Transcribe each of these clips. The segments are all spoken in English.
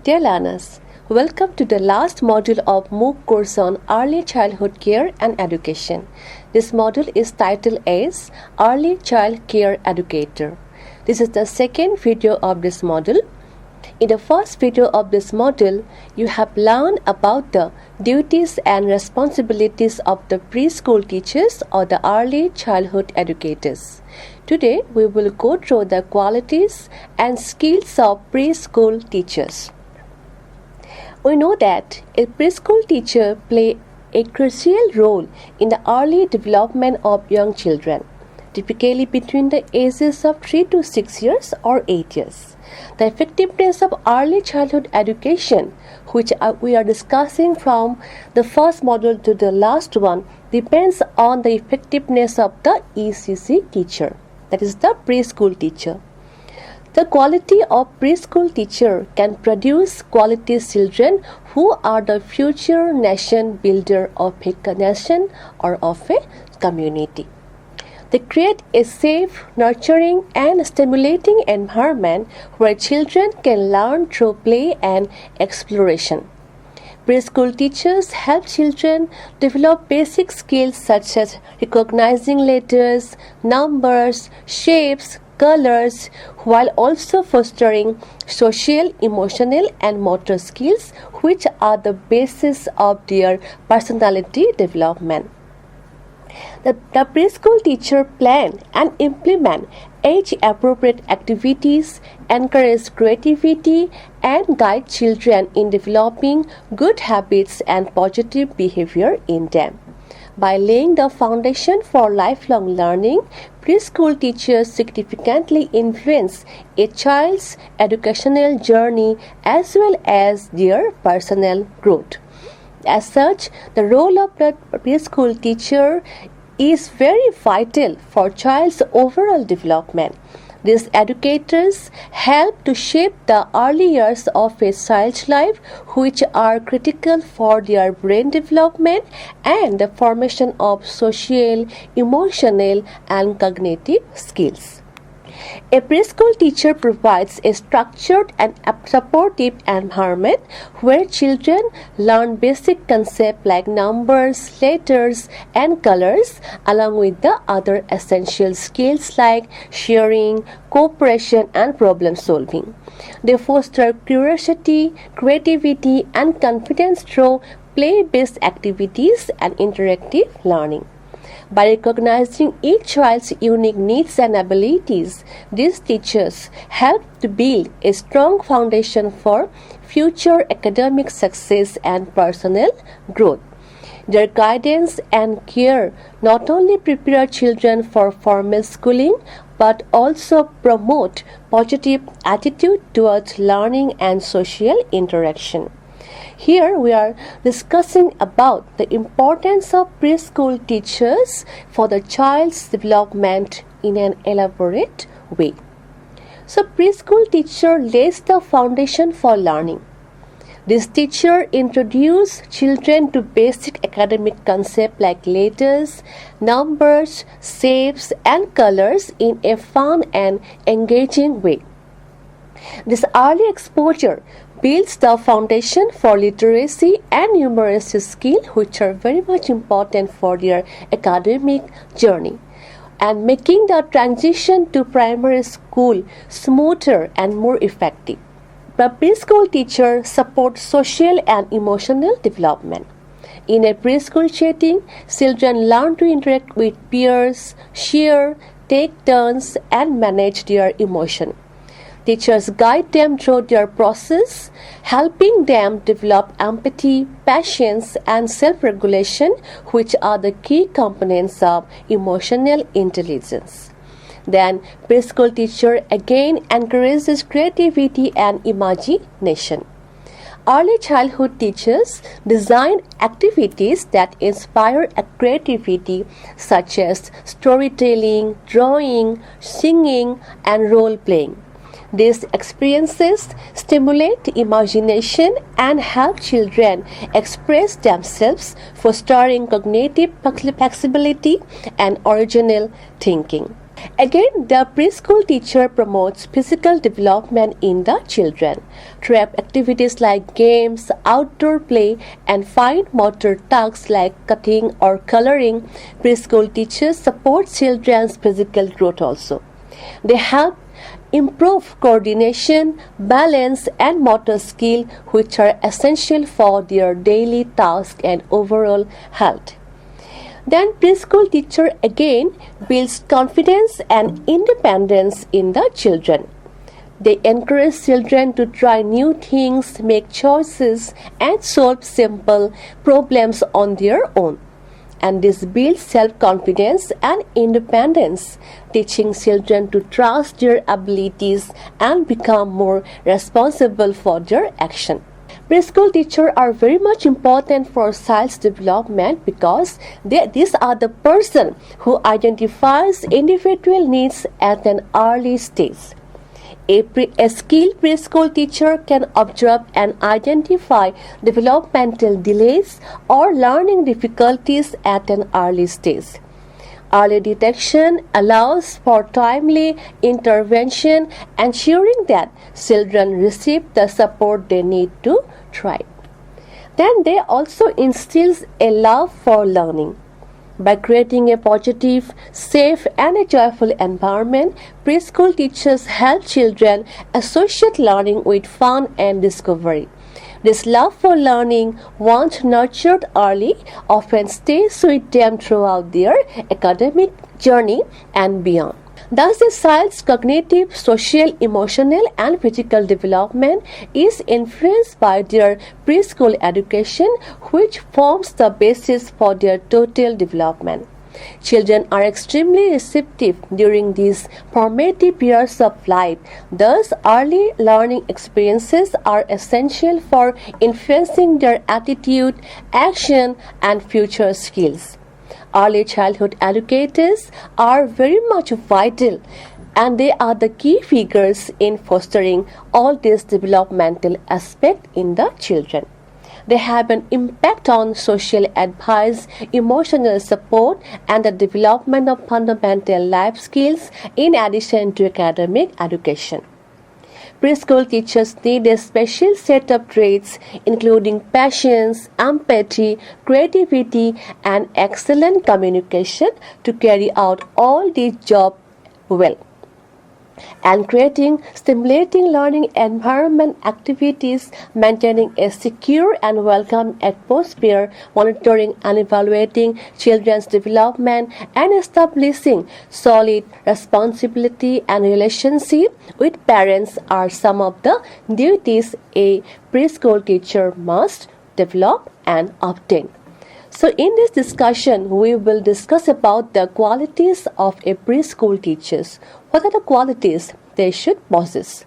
Dear learners, welcome to the last module of MOOC course on Early Childhood Care and Education. This module is titled as Early Child Care Educator. This is the second video of this module. In the first video of this module, you have learned about the duties and responsibilities of the preschool teachers or the early childhood educators. Today, we will go through the qualities and skills of preschool teachers. We know that a preschool teacher plays a crucial role in the early development of young children, typically between the ages of 3 to 6 years or 8 years. The effectiveness of early childhood education, which we are discussing from the first module to the last one, depends on the effectiveness of the ECC teacher, that is the preschool teacher. The quality of preschool teacher can produce quality children who are the future nation builder of a nation or of a community. They create a safe, nurturing and stimulating environment where children can learn through play and exploration. Preschool teachers help children develop basic skills such as recognizing letters, numbers, shapes, colors, while also fostering social, emotional and motor skills which are the basis of their personality development. The preschool teacher plan and implement age-appropriate activities, encourage creativity and guide children in developing good habits and positive behavior in them. By laying the foundation for lifelong learning, preschool teachers significantly influence a child's educational journey as well as their personal growth. As such, the role of the preschool teacher is very vital for child's overall development. These educators help to shape the early years of a child's life, which are critical for their brain development and the formation of social, emotional, and cognitive skills. A preschool teacher provides a structured and supportive environment where children learn basic concepts like numbers, letters, and colors, along with the other essential skills like sharing, cooperation, and problem solving. They foster curiosity, creativity, and confidence through play-based activities and interactive learning. By recognizing each child's unique needs and abilities, these teachers help to build a strong foundation for future academic success and personal growth. Their guidance and care not only prepare children for formal schooling but also promote positive attitude towards learning and social interaction. Here we are discussing about the importance of preschool teachers for the child's development in an elaborate way. So preschool teacher lays the foundation for learning. This teacher introduces children to basic academic concepts like letters, numbers, shapes and colors in a fun and engaging way. This early exposure builds the foundation for literacy and numeracy skills, which are very much important for their academic journey, and making the transition to primary school smoother and more effective. The preschool teacher supports social and emotional development. In a preschool setting, children learn to interact with peers, share, take turns, and manage their emotion. Teachers guide them through their process, helping them develop empathy, patience, and self-regulation, which are the key components of emotional intelligence. Then, preschool teacher again encourages creativity and imagination. Early childhood teachers design activities that inspire creativity, such as storytelling, drawing, singing, and role-playing. These experiences stimulate imagination and help children express themselves, fostering cognitive flexibility and original thinking. Again, the preschool teacher promotes physical development in the children through activities like games, outdoor play, and fine motor tasks like cutting or coloring. Preschool teachers support children's physical growth also. They help improve coordination, balance, and motor skill, which are essential for their daily tasks and overall health. Then preschool teacher again builds confidence and independence in the children. They encourage children to try new things, make choices, and solve simple problems on their own. And this builds self-confidence and independence, teaching children to trust their abilities and become more responsible for their action. Preschool teachers are very much important for child's development because these are the person who identifies individual needs at an early stage. A skilled preschool teacher can observe and identify developmental delays or learning difficulties at an early stage. Early detection allows for timely intervention, ensuring that children receive the support they need to thrive. Then they also instills a love for learning. By creating a positive, safe, and a joyful environment, preschool teachers help children associate learning with fun and discovery. This love for learning, once nurtured early, often stays with them throughout their academic journey and beyond. Thus, the child's cognitive, social, emotional, and physical development is influenced by their preschool education, which forms the basis for their total development. Children are extremely receptive during these formative years of life. Thus, early learning experiences are essential for influencing their attitude, action, and future skills. Early childhood educators are very much vital, and they are the key figures in fostering all these developmental aspects in the children. They have an impact on social advice, emotional support, and the development of fundamental life skills in addition to academic education. Preschool teachers need a special set of traits including patience, empathy, creativity, and excellent communication to carry out all these jobs well. And creating stimulating learning environment activities, maintaining a secure and welcome atmosphere, monitoring and evaluating children's development, and establishing solid responsibility and relationship with parents are some of the duties a preschool teacher must develop and obtain. So in this discussion, we will discuss about the qualities of a preschool teachers. What are the qualities they should possess?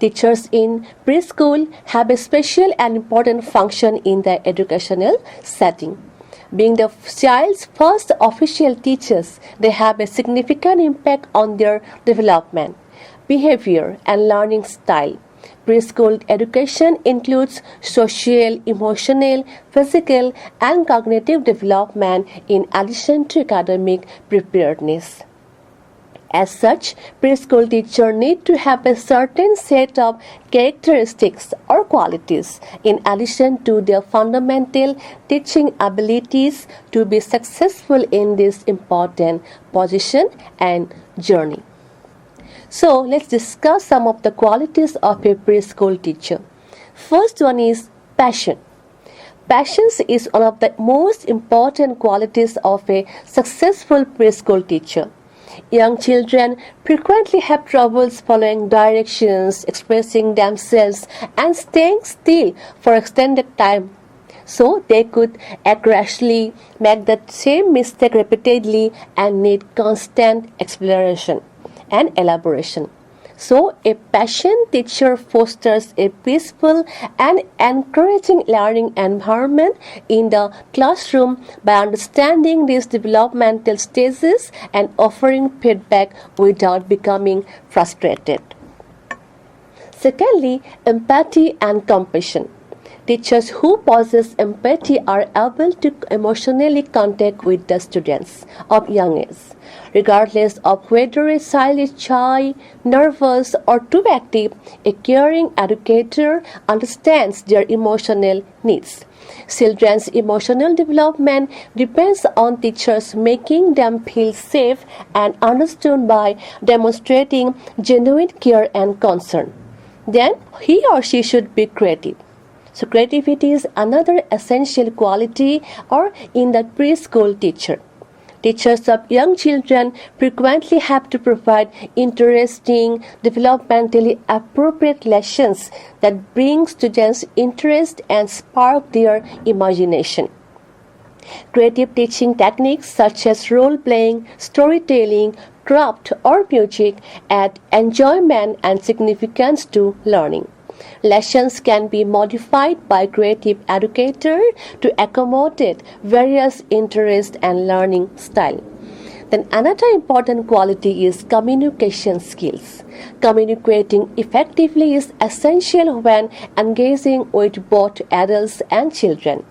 Teachers in preschool have a special and important function in the educational setting. Being the child's first official teachers, they have a significant impact on their development, behavior, and learning style. Preschool education includes social, emotional, physical, and cognitive development in addition to academic preparedness. As such, preschool teachers need to have a certain set of characteristics or qualities in addition to their fundamental teaching abilities to be successful in this important position and journey. So, let's discuss some of the qualities of a preschool teacher. First one is passion. Patience is one of the most important qualities of a successful preschool teacher. Young children frequently have troubles following directions, expressing themselves, and staying still for extended time. So they could aggressively make the same mistake repeatedly and need constant exploration and elaboration. So, a patient teacher fosters a peaceful and encouraging learning environment in the classroom by understanding these developmental stages and offering feedback without becoming frustrated. Secondly, empathy and compassion. Teachers who possess empathy are able to emotionally connect with the students of young age, regardless of whether a child is shy, nervous, or too active. A caring educator understands their emotional needs. Children's emotional development depends on teachers making them feel safe and understood by demonstrating genuine care and concern. Then he or she should be creative. So creativity is another essential quality or in the preschool teacher. Teachers of young children frequently have to provide interesting, developmentally appropriate lessons that bring students interest and spark their imagination. Creative teaching techniques such as role-playing, storytelling, craft, or music add enjoyment and significance to learning. Lessons can be modified by creative educator to accommodate various interests and learning style. Then another important quality is communication skills. Communicating effectively is essential when engaging with both adults and children.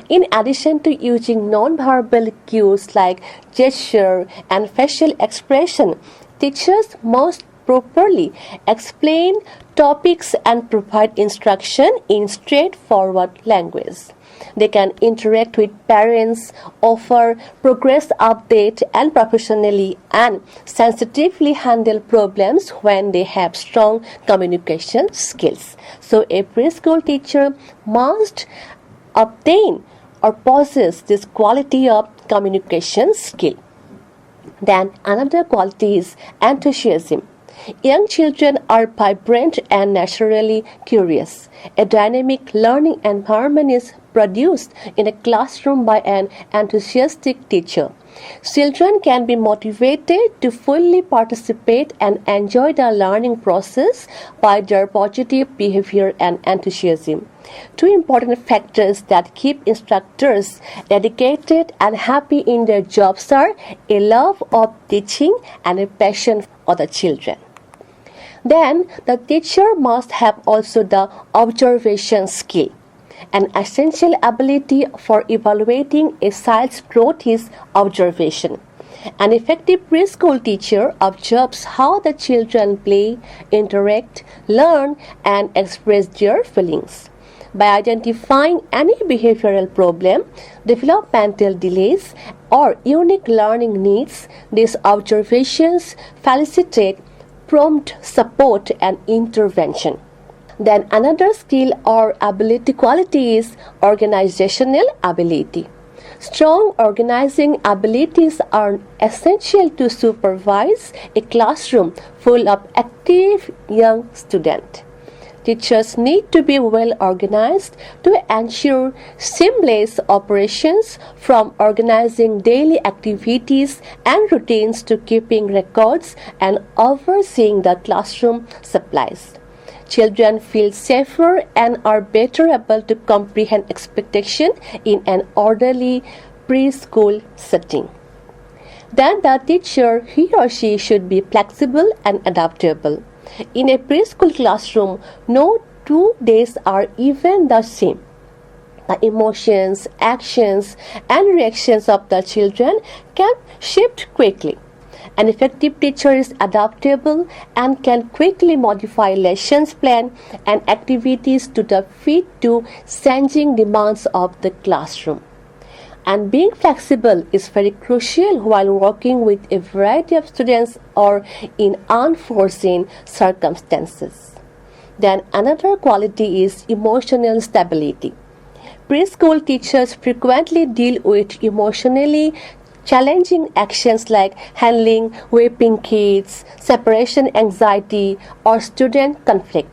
In addition to using non-verbal cues like gesture and facial expression, teachers must properly explain topics and provide instruction in straightforward language. They can interact with parents, offer progress update, and professionally and sensitively handle problems when they have strong communication skills. So a preschool teacher must obtain or possess this quality of communication skill. Then another quality is enthusiasm. Young children are vibrant and naturally curious. A dynamic learning environment is produced in a classroom by an enthusiastic teacher. Children can be motivated to fully participate and enjoy the learning process by their positive behavior and enthusiasm. Two important factors that keep instructors dedicated and happy in their jobs are a love of teaching and a passion for the children. Then the teacher must have also the observation skill. An essential ability for evaluating a child's growth is observation. An effective preschool teacher observes how the children play, interact, learn, and express their feelings. By identifying any behavioral problem, developmental delays, or unique learning needs, these observations facilitate prompt support and intervention. Then another skill or ability quality is organizational ability. Strong organizing abilities are essential to supervise a classroom full of active young students. Teachers need to be well organized to ensure seamless operations, from organizing daily activities and routines to keeping records and overseeing the classroom supplies. Children feel safer and are better able to comprehend expectation in an orderly preschool setting. Then the teacher, he or she should be flexible and adaptable. In a preschool classroom, no 2 days are even the same. The emotions, actions, and reactions of the children can shift quickly. An effective teacher is adaptable and can quickly modify lessons plan and activities to fit to changing demands of the classroom. And being flexible is very crucial while working with a variety of students or in unforeseen circumstances. Then another quality is emotional stability. Preschool teachers frequently deal with emotionally challenging actions like handling weeping kids, separation anxiety, or student conflict.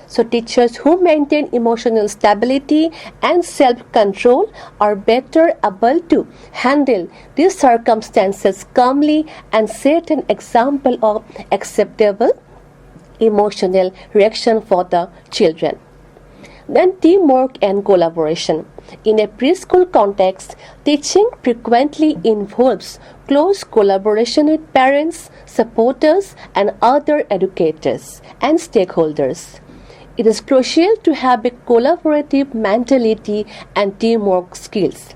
So teachers who maintain emotional stability and self-control are better able to handle these circumstances calmly and set an example of acceptable emotional reaction for the children. Then teamwork and collaboration. In a preschool context, teaching frequently involves close collaboration with parents, supporters, and other educators and stakeholders. It is crucial to have a collaborative mentality and teamwork skills.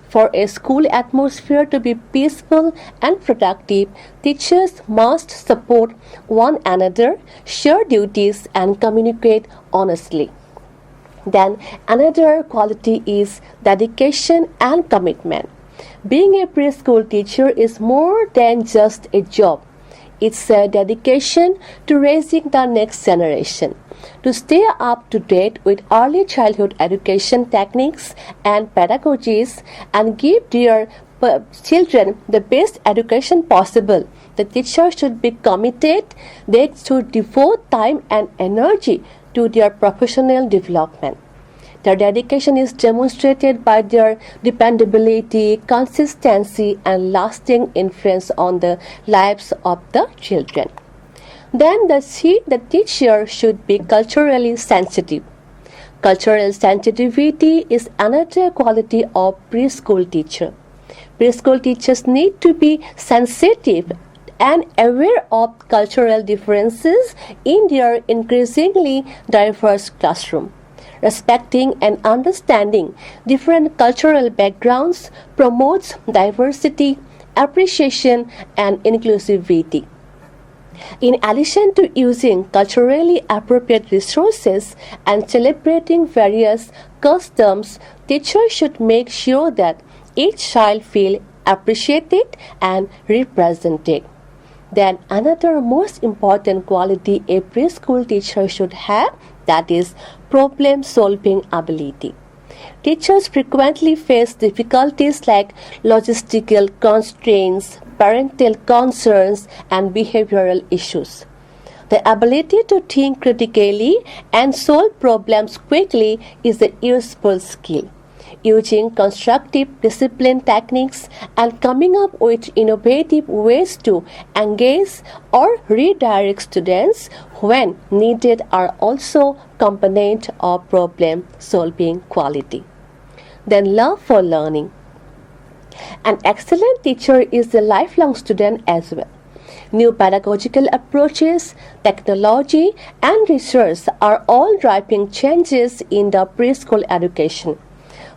For a school atmosphere to be peaceful and productive, teachers must support one another, share duties, and communicate honestly. Then, another quality is dedication and commitment. Being a preschool teacher is more than just a job. It's a dedication to raising the next generation. To stay up to date with early childhood education techniques and pedagogies and give their children the best education possible, the teacher should be committed. They should devote time and energy to their professional development. Their dedication is demonstrated by their dependability, consistency, and lasting influence on the lives of the children. Then the teacher should be culturally sensitive. Cultural sensitivity is another quality of preschool teacher. Preschool teachers need to be sensitive and aware of cultural differences in their increasingly diverse classroom. Respecting and understanding different cultural backgrounds promotes diversity, appreciation, and inclusivity. In addition to using culturally appropriate resources and celebrating various customs, teachers should make sure that each child feels appreciated and represented. Then another most important quality a preschool teacher should have, that is problem-solving ability. Teachers frequently face difficulties like logistical constraints, parental concerns, and behavioral issues. The ability to think critically and solve problems quickly is a useful skill. Using constructive discipline techniques and coming up with innovative ways to engage or redirect students when needed are also component of problem solving quality. Then love for learning. An excellent teacher is a lifelong student as well. New pedagogical approaches, technology, and research are all driving changes in the preschool education.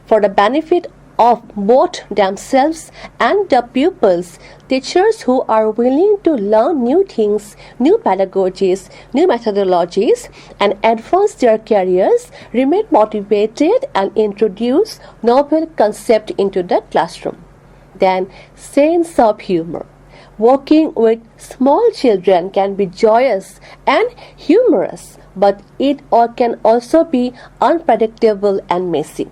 For the benefit of both themselves and the pupils, teachers who are willing to learn new things, new pedagogies, new methodologies, and advance their careers remain motivated and introduce novel concepts into the classroom. Then, sense of humor. Working with small children can be joyous and humorous, but it can also be unpredictable and messy.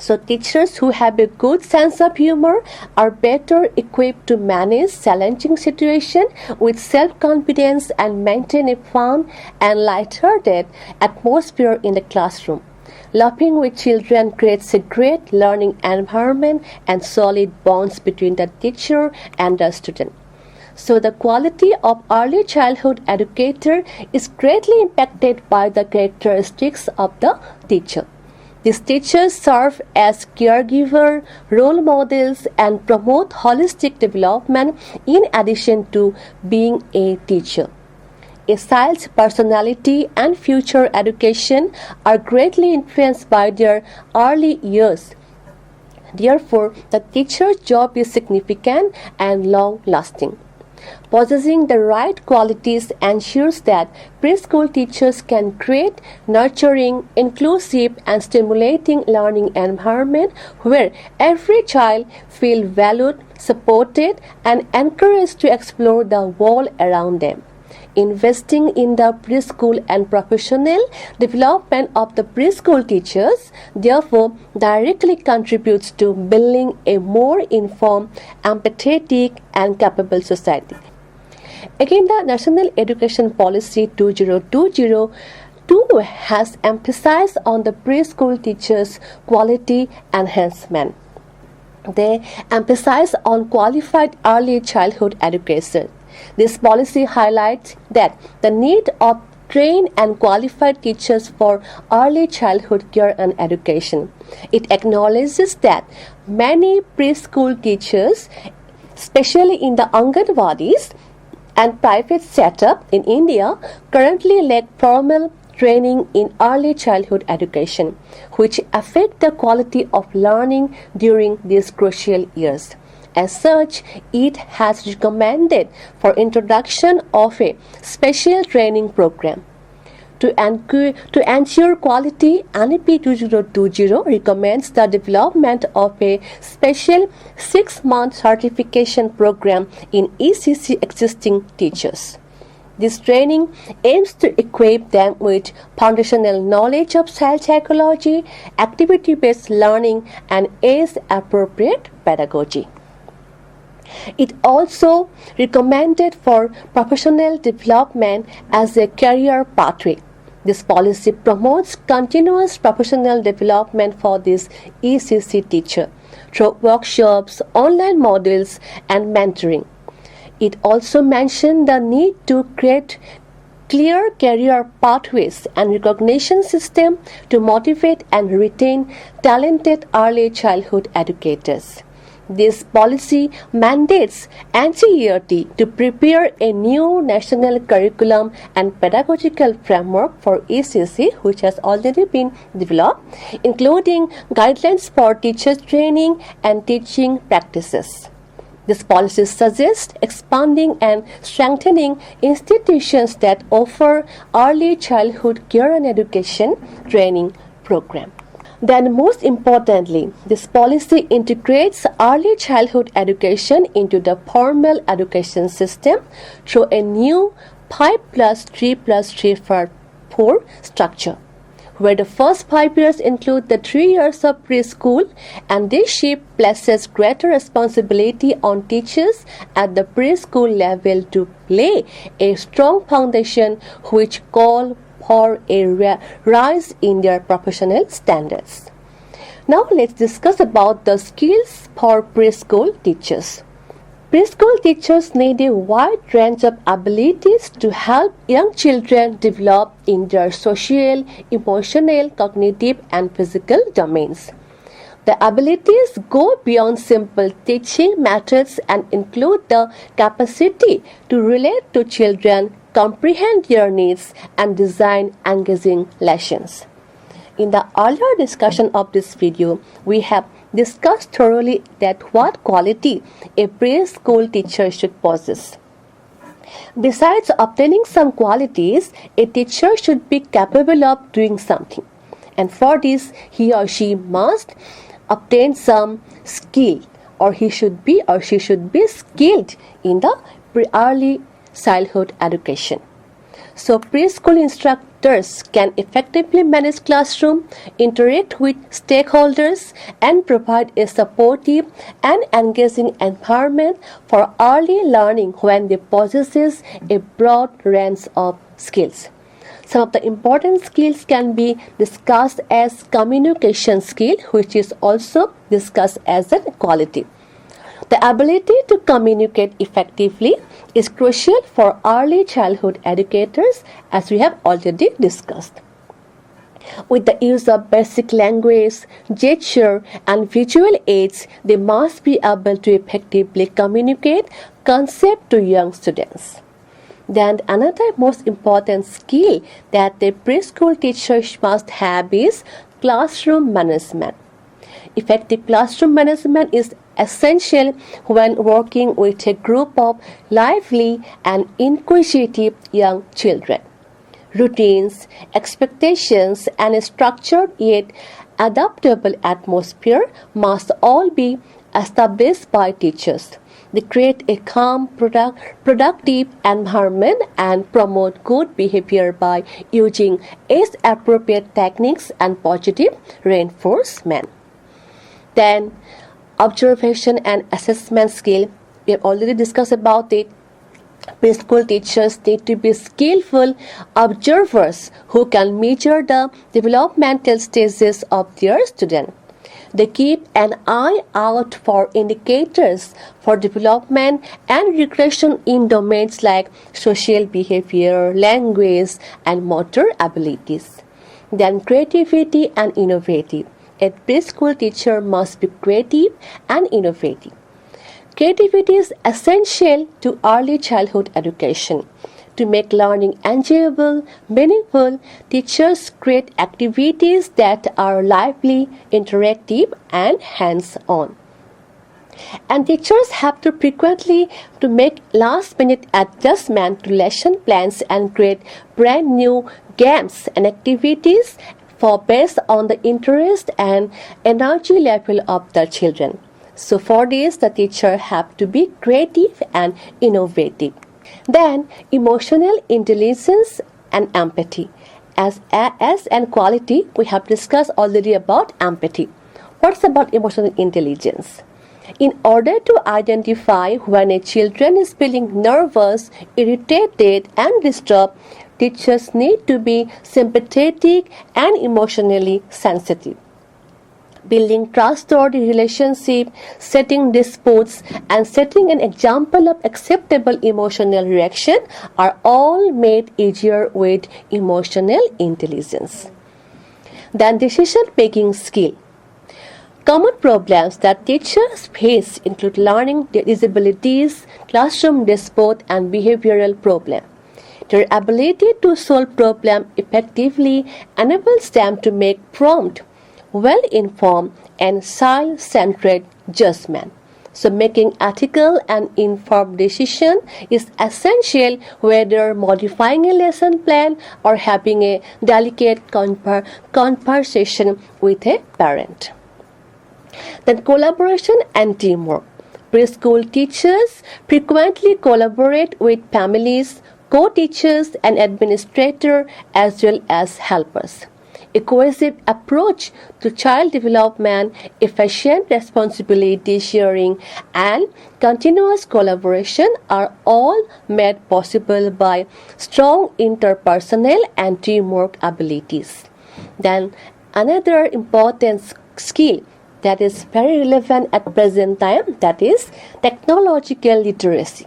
So teachers who have a good sense of humor are better equipped to manage challenging situations with self-confidence and maintain a fun and light-hearted atmosphere in the classroom. Laughing with children creates a great learning environment and solid bonds between the teacher and the student. So the quality of early childhood educator is greatly impacted by the characteristics of the teacher. These teachers serve as caregiver, role models, and promote holistic development in addition to being a teacher. A child's personality and future education are greatly influenced by their early years. Therefore, the teacher's job is significant and long-lasting. Possessing the right qualities ensures that preschool teachers can create nurturing, inclusive, and stimulating learning environment where every child feels valued, supported, and encouraged to explore the world around them. Investing in the preschool and professional development of the preschool teachers therefore directly contributes to building a more informed, empathetic, and capable society. Again, the National Education Policy 2020-2 has emphasized on the preschool teachers' quality enhancement. They emphasize on qualified early childhood education. This policy highlights that the need of trained and qualified teachers for early childhood care and education. It acknowledges that many preschool teachers, especially in the Anganwadis and private setup in India, currently lack formal training in early childhood education, which affect the quality of learning during these crucial years. As such, it has recommended for introduction of a special training program. To ensure quality, NEP 2020 recommends the development of a special 6-month certification program in ECC existing teachers. This training aims to equip them with foundational knowledge of child psychology, activity-based learning, and age-appropriate pedagogy. It also recommended for professional development as a career pathway. This policy promotes continuous professional development for this ECC teacher through workshops, online modules, and mentoring. It also mentioned the need to create clear career pathways and recognition system to motivate and retain talented early childhood educators. This policy mandates NCERT to prepare a new national curriculum and pedagogical framework for ECC, which has already been developed, including guidelines for teacher training and teaching practices. This policy suggests expanding and strengthening institutions that offer early childhood care and education training program. Then most importantly, this policy integrates early childhood education into the formal education system through a new 5+3+3+4 structure, where the first 5 years include the 3 years of preschool, and this shift places greater responsibility on teachers at the preschool level to lay a strong foundation which call for a rise in their professional standards. Now let's discuss about the skills for preschool teachers. Preschool teachers need a wide range of abilities to help young children develop in their social, emotional, cognitive, and physical domains. The abilities go beyond simple teaching methods and include the capacity to relate to children, comprehend their needs, and design engaging lessons. In the earlier discussion of this video, we have discussed thoroughly that what quality a preschool teacher should possess. Besides obtaining some qualities, a teacher should be capable of doing something, and for this he or she must obtain some skill, or he should be or she should be skilled in the early childhood education. So preschool instructors can effectively manage classroom, interact with stakeholders, and provide a supportive and engaging environment for early learning when they possess a broad range of skills. Some of the important skills can be discussed as communication skill, which is also discussed as a quality. The ability to communicate effectively is crucial for early childhood educators, as we have already discussed. With the use of basic language, gesture, and visual aids, they must be able to effectively communicate concepts to young students. Then another most important skill that the preschool teachers must have is classroom management. Effective classroom management is essential when working with a group of lively and inquisitive young children. Routines, expectations, and a structured yet adaptable atmosphere must all be established by teachers. They create a calm, productive environment and promote good behavior by using age-appropriate techniques and positive reinforcement. Then, observation and assessment skill. We have already discussed about it. Preschool teachers need to be skillful observers who can measure the developmental stages of their students. They keep an eye out for indicators for development and regression in domains like social behavior, language, and motor abilities. Then creativity and innovative. A preschool teacher must be creative and innovative. Creativity is essential to early childhood education. To make learning enjoyable, meaningful, teachers create activities that are lively, interactive, and hands-on. And teachers have to frequently to make last-minute adjustment to lesson plans and create brand new games and activities for based on the interest and energy level of the children. So for this, the teacher have to be creative and innovative. Then emotional intelligence and empathy. As and quality, we have discussed already about empathy. What's about emotional intelligence? In order to identify when a child is feeling nervous, irritated, and disturbed, teachers need to be sympathetic and emotionally sensitive. Building trustworthy relationship, setting disputes, and setting an example of acceptable emotional reaction are all made easier with emotional intelligence. Then decision-making skill. Common problems that teachers face include learning disabilities, classroom dispute, and behavioral problems. Their ability to solve problems effectively enables them to make prompt, well-informed, and child-centered judgment. So making ethical and informed decisions is essential whether modifying a lesson plan or having a delicate conversation with a parent. Then collaboration and teamwork. Preschool teachers frequently collaborate with families, co-teachers, and administrators as well as helpers. A cohesive approach to child development, efficient responsibility sharing, and continuous collaboration are all made possible by strong interpersonal and teamwork abilities. Then another important skill that is very relevant at present time, that is technological literacy.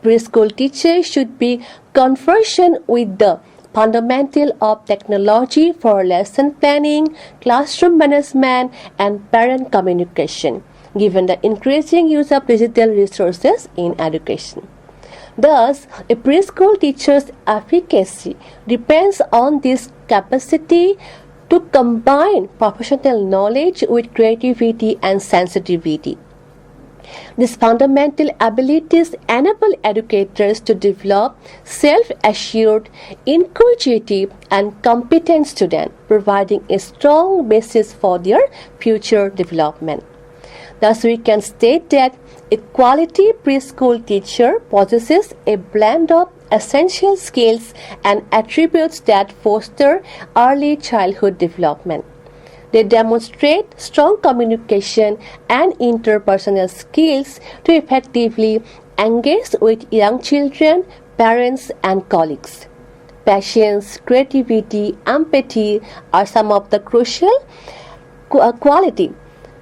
Preschool teachers should be conversant with the fundamental of technology for lesson planning, classroom management, and parent communication, given the increasing use of digital resources in education. Thus, a preschool teacher's efficacy depends on this capacity to combine professional knowledge with creativity and sensitivity. These fundamental abilities enable educators to develop self-assured, inquisitive, and competent students, providing a strong basis for their future development. Thus, we can state that a quality preschool teacher possesses a blend of essential skills and attributes that foster early childhood development. They demonstrate strong communication and interpersonal skills to effectively engage with young children, parents, and colleagues. Patience, creativity, empathy are some of the crucial qualities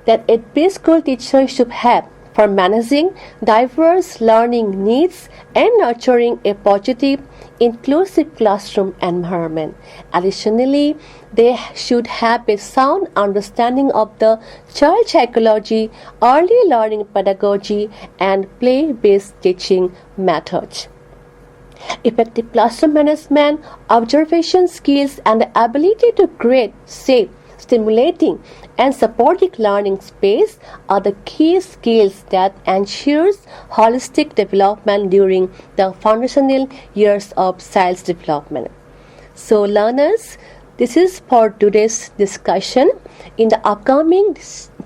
that a preschool teacher should have for managing diverse learning needs and nurturing a positive, inclusive classroom environment. Additionally, they should have a sound understanding of the child psychology, early learning pedagogy, and play-based teaching methods. Effective classroom management, observation skills, and the ability to create safe, stimulating, and supporting learning space are the key skills that ensures holistic development during the foundational years of child's development. So learners, this is for today's discussion. In the upcoming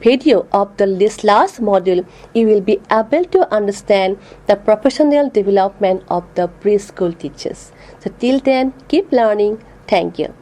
video of this last module, you will be able to understand the professional development of the preschool teachers. So till then, keep learning. Thank you.